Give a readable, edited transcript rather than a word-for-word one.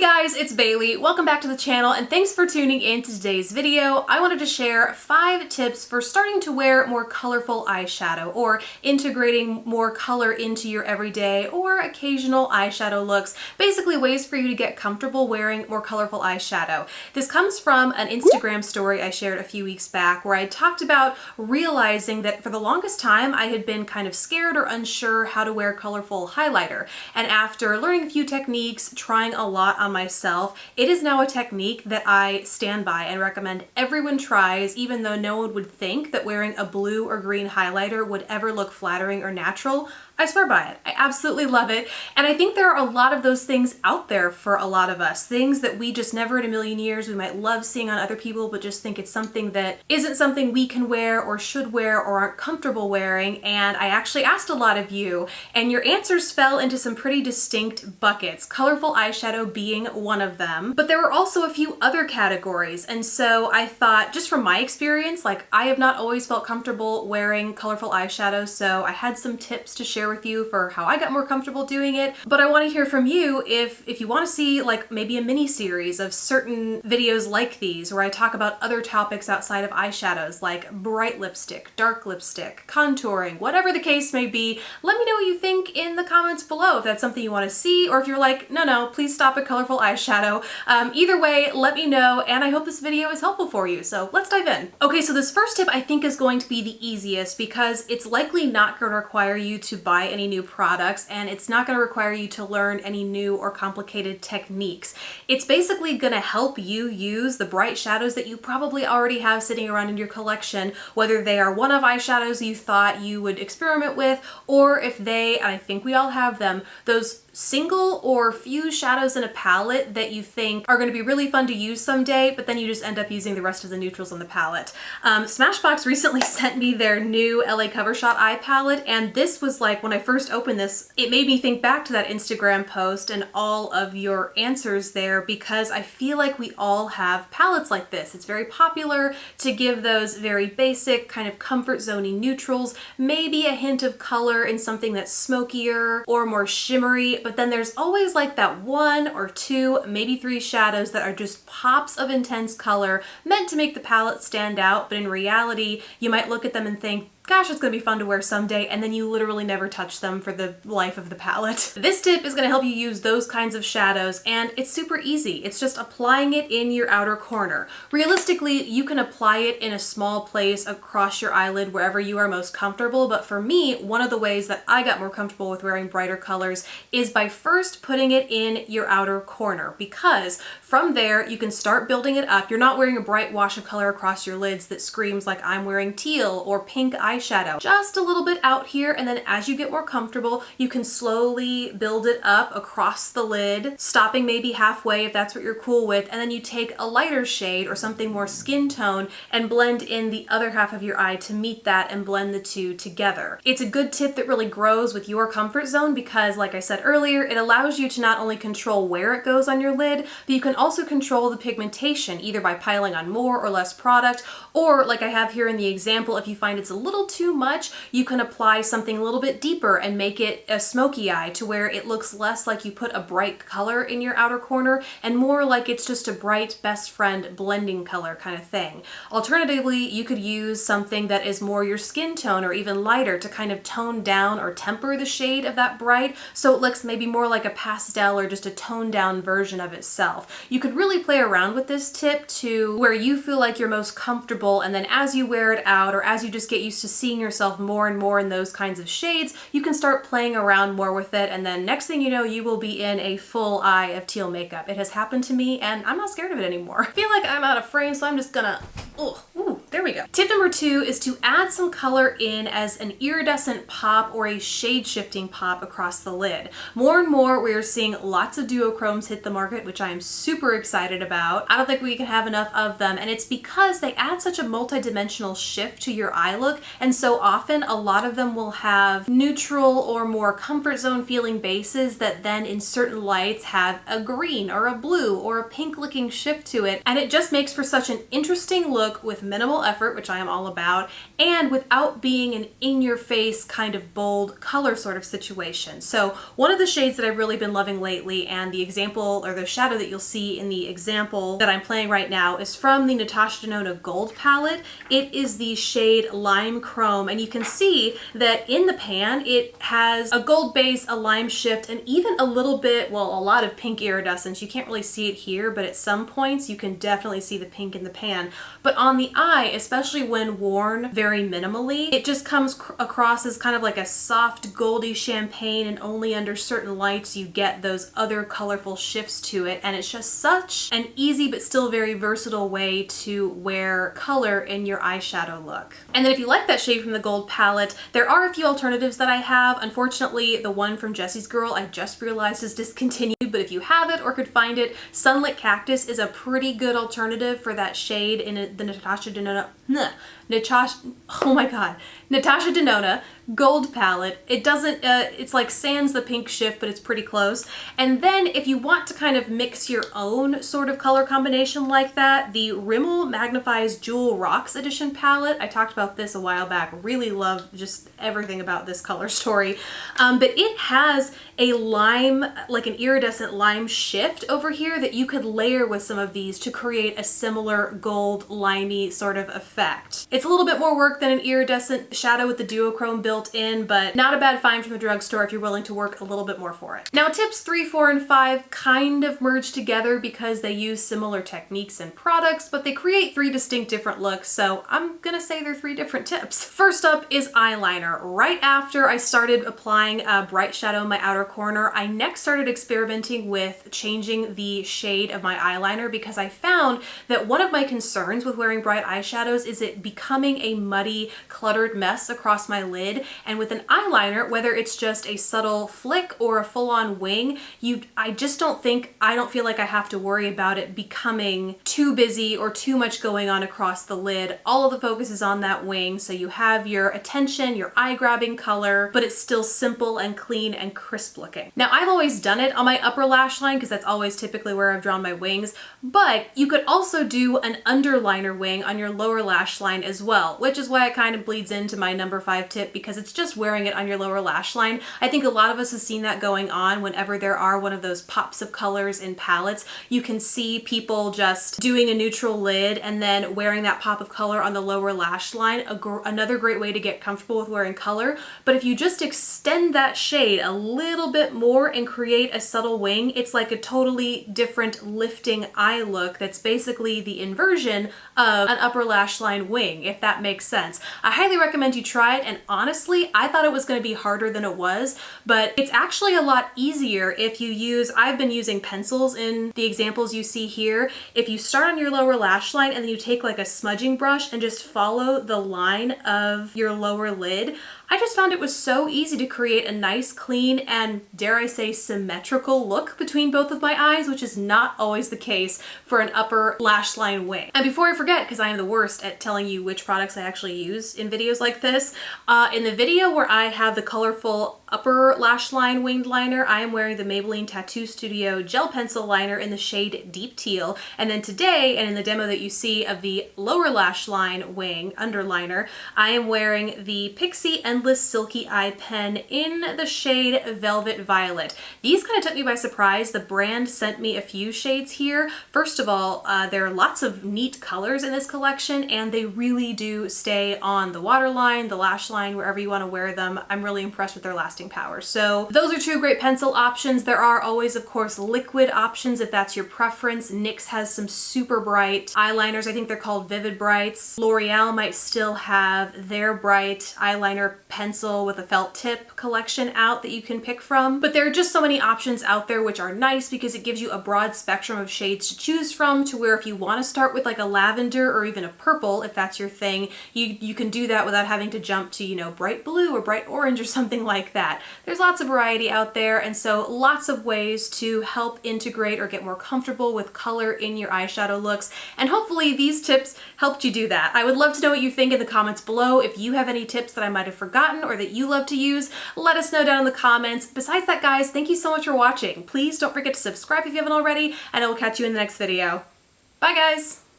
Hey guys, it's Bailey. Welcome back to the channel and thanks for tuning in to today's video. I wanted to share 5 tips for starting to wear more colorful eyeshadow or integrating more color into your everyday or occasional eyeshadow looks. Basically ways for you to get comfortable wearing more colorful eyeshadow. This comes from an Instagram story I shared a few weeks back where I talked about realizing that for the longest time I had been kind of scared or unsure how to wear colorful highlighter. And after learning a few techniques, trying a lot on myself, it is now a technique that I stand by and recommend everyone tries, even though no one would think that wearing a blue or green highlighter would ever look flattering or natural. I swear by it. I absolutely love it. And I think there are a lot of those things out there for a lot of us. Things that we just never in a million years, we might love seeing on other people, but just think it's something that isn't something we can wear or should wear or aren't comfortable wearing. And I actually asked a lot of you, and your answers fell into some pretty distinct buckets, colorful eyeshadow being one of them. But there were also a few other categories. And so I thought, just from my experience, like I have not always felt comfortable wearing colorful eyeshadow, so I had some tips to share with you for how I got more comfortable doing it. But I want to hear from you if you want to see like maybe a mini series of certain videos like these where I talk about other topics outside of eyeshadows like bright lipstick, dark lipstick, contouring, whatever the case may be. Let me know what you think in the comments below if that's something you want to see, or if you're like, no, please stop at colorful eyeshadow. Either way, let me know, and I hope this video is helpful for you. So let's dive in. Okay, so this first tip I think is going to be the easiest because it's likely not going to require you to buy any new products, and it's not going to require you to learn any new or complicated techniques. It's basically going to help you use the bright shadows that you probably already have sitting around in your collection, whether they are one of eyeshadows you thought you would experiment with, or if they, and I think we all have them, those single or few shadows in a palette that you think are going to be really fun to use someday, but then you just end up using the rest of the neutrals on the palette. Smashbox recently sent me their new LA Cover Shot eye palette, and this was like, when I first opened this, it made me think back to that Instagram post and all of your answers there, because I feel like we all have palettes like this. It's very popular to give those very basic kind of comfort zone-y neutrals, maybe a hint of color in something that's smokier or more shimmery, but then there's always like that 1 or 2, maybe 3 shadows that are just pops of intense color meant to make the palette stand out, but in reality, you might look at them and think, gosh, it's gonna be fun to wear someday, and then you literally never touch them for the life of the palette. This tip is gonna help you use those kinds of shadows, and it's super easy. It's just applying it in your outer corner. Realistically, you can apply it in a small place across your eyelid wherever you are most comfortable, but for me, one of the ways that I got more comfortable with wearing brighter colors is by first putting it in your outer corner, because from there, you can start building it up. You're not wearing a bright wash of color across your lids that screams like I'm wearing teal or pink eyeshadow. Just a little bit out here, and then as you get more comfortable, you can slowly build it up across the lid, stopping maybe halfway if that's what you're cool with, and then you take a lighter shade or something more skin tone and blend in the other half of your eye to meet that and blend the two together. It's a good tip that really grows with your comfort zone because, like I said earlier, it allows you to not only control where it goes on your lid, but you can also control the pigmentation, either by piling on more or less product, or like I have here in the example, if you find it's a little too much, you can apply something a little bit deeper and make it a smoky eye to where it looks less like you put a bright color in your outer corner and more like it's just a bright best friend blending color kind of thing. Alternatively, you could use something that is more your skin tone or even lighter to kind of tone down or temper the shade of that bright so it looks maybe more like a pastel or just a toned down version of itself. You could really play around with this tip to where you feel like you're most comfortable, and then as you wear it out or as you just get used to seeing yourself more and more in those kinds of shades, you can start playing around more with it, and then next thing you know, you will be in a full eye of teal makeup. It has happened to me and I'm not scared of it anymore. I feel like I'm out of frame, so I'm just gonna, ooh, there we go. Tip number 2 is to add some color in as an iridescent pop or a shade shifting pop across the lid. More and more, we are seeing lots of duochromes hit the market, which I am super excited about. I don't think we can have enough of them, and it's because they add such a multi-dimensional shift to your eye look, and so often a lot of them will have neutral or more comfort zone feeling bases that then in certain lights have a green or a blue or a pink looking shift to it, and it just makes for such an interesting look with minimal minimal effort, which I am all about, and without being an in-your-face kind of bold color sort of situation. So one of the shades that I've really been loving lately, and the example or the shadow that you'll see in the example that I'm playing right now, is from the Natasha Denona Gold palette. It is the shade Lime Chrome, and you can see that in the pan it has a gold base, a lime shift, and even a little bit, well, a lot of pink iridescence. You can't really see it here, but at some points you can definitely see the pink in the pan. But on the eye, especially when worn very minimally, it just comes across as kind of like a soft goldy champagne, and only under certain lights you get those other colorful shifts to it. And it's just such an easy but still very versatile way to wear color in your eyeshadow look. And then if you like that shade from the Gold palette, there are a few alternatives that I have. Unfortunately, the one from Jessie's Girl I just realized is discontinued, but if you have it or could find it, Sunlit Cactus is a pretty good alternative for that shade in the Natasha Denona, Natasha Denona Gold palette. It doesn't, it's like sans the pink shift, but it's pretty close. And then if you want to kind of mix your own sort of color combination like that, the Rimmel Magnifies Jewel Rocks Edition palette, I talked about this a while back, really love just everything about this color story. But it has a lime, like an iridescent lime shift over here that you could layer with some of these to create a similar gold limey sort of effect. It's a little bit more work than an iridescent shadow with the duochrome built in, but not a bad find from the drugstore if you're willing to work a little bit more for it. Now tips 3, 4, and 5 kind of merge together because they use similar techniques and products, but they create 3 distinct different looks, so I'm gonna say they're 3 different tips. First up is eyeliner. Right after I started applying a bright shadow in my outer corner, I next started experimenting with changing the shade of my eyeliner because I found that one of my concerns with wearing bright eyeshadows is it becoming a muddy, cluttered mess across my lid. And with an eyeliner, whether it's just a subtle flick or a full-on wing, I don't feel like I have to worry about it becoming too busy or too much going on across the lid. All of the focus is on that wing, so you have your attention, your eye-grabbing color, but it's still simple and clean and crisp looking. Now, I've always done it on my upper lash line because that's always typically where I've drawn my wings, but you could also do an underliner wing on your lower lash line as well, which is why it kind of bleeds into my number 5 tip, because it's just wearing it on your lower lash line. I think a lot of us have seen that going on whenever there are one of those pops of colors in palettes. You can see people just doing a neutral lid and then wearing that pop of color on the lower lash line. Another great way to get comfortable with wearing color. But if you just extend that shade a little bit more and create a subtle wing, it's like a totally different lifting eye look that's basically the inversion of an upper lash line wing, if that makes sense. I highly recommend you try it, and honestly, I thought it was going to be harder than it was, but it's actually a lot easier if you use, I've been using pencils in the examples you see here. If you start on your lower lash line and then you take like a smudging brush and just follow the line of your lower lid, I just found it was so easy to create a nice, clean, and dare I say symmetrical look between both of my eyes, which is not always the case for an upper lash line wing. And before I forget, because I am the worst at telling you which products I actually use in videos like this, in the video where I have the colorful upper lash line winged liner, I am wearing the Maybelline Tattoo Studio gel pencil liner in the shade Deep Teal. And then today, and in the demo that you see of the lower lash line wing underliner, I am wearing the Pixi Endless Silky Eye Pen in the shade Velvet Violet. These kind of took me by surprise. The brand sent me a few shades here. First of all, there are lots of neat colors in this collection, and they really do stay on the waterline, the lash line, wherever you want to wear them. I'm really impressed with their lasting power. So those are 2 great pencil options. There are always, of course, liquid options if that's your preference. NYX has some super bright eyeliners. I think they're called Vivid Brights. L'Oreal might still have their bright eyeliner pencil with a felt tip collection out that you can pick from. But there are just so many options out there, which are nice because it gives you a broad spectrum of shades to choose from, to where if you want to start with like a lavender or even a purple, if that's your thing, you can do that without having to jump to, you know, bright blue or bright orange or something like that. There's lots of variety out there, and so lots of ways to help integrate or get more comfortable with color in your eyeshadow looks, and hopefully these tips helped you do that. I would love to know what you think in the comments below. If you have any tips that I might have forgotten or that you love to use, let us know down in the comments. Besides that, guys, thank you so much for watching. Please don't forget to subscribe if you haven't already, and I will catch you in the next video. Bye, guys!